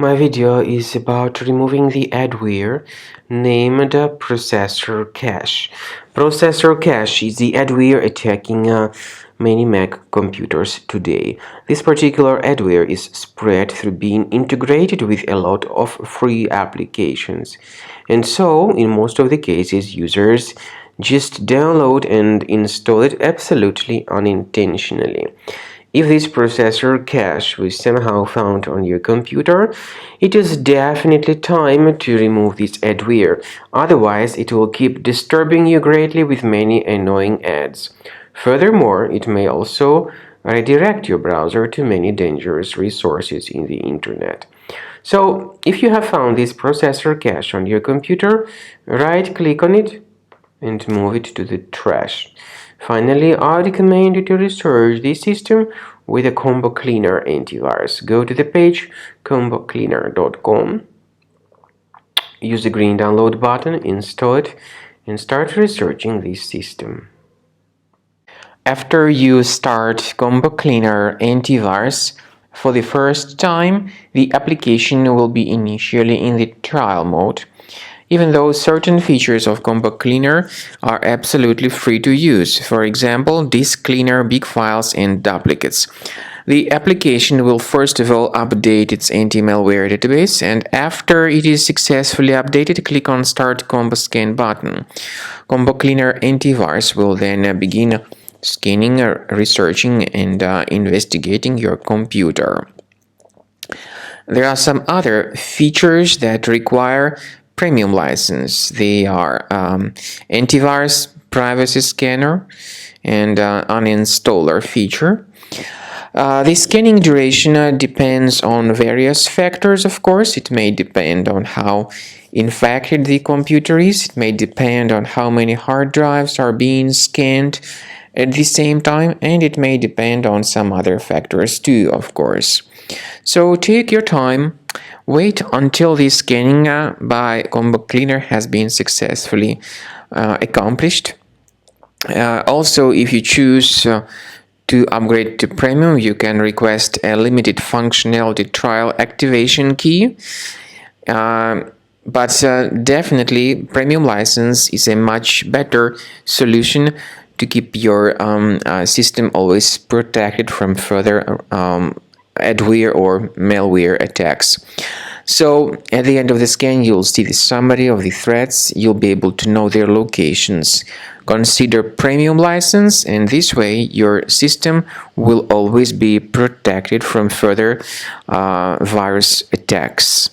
My video is about removing the adware named ProcesserCache. ProcesserCache is the adware attacking many Mac computers today. This particular adware is spread through being integrated with a lot of free applications. And so, in most of the cases, users just download and install it absolutely unintentionally. If this processor cache was somehow found on your computer, it is definitely time to remove this adware. Otherwise, it will keep disturbing you greatly with many annoying ads. Furthermore, it may also redirect your browser to many dangerous resources in the internet. So, if you have found this processor cache on your computer, right-click on it and move it to the trash. Finally, I recommend you to research this system with a Combo Cleaner antivirus. Go to the page combocleaner.com, use the green download button, install it, and start researching this system. After you start Combo Cleaner antivirus, for the first time, the application will be initially in the trial mode, even though certain features of Combo Cleaner are absolutely free to use. For example, disk cleaner, big files, and duplicates. The application will first of all update its anti-malware database, and after it is successfully updated, click on Start Combo Scan button. Combo Cleaner antivirus will then begin scanning, researching, and investigating your computer. There are some other features that require premium license. They are antivirus, privacy scanner, and uninstaller feature. The scanning duration depends on various factors, of course. It may depend on how infected the computer is. It may depend on how many hard drives are being scanned at the same time, and it may depend on some other factors too, of course. So take your time. Wait until the scanning by Combo Cleaner has been successfully accomplished. Also, if you choose to upgrade to Premium, you can request a limited functionality trial activation key. But definitely, Premium license is a much better solution to keep your system always protected from further adware or malware attacks. So at the end of the scan, you'll see the summary of the threats. You'll be able to know their locations. Consider Premium license, and this way your system will always be protected from further virus attacks.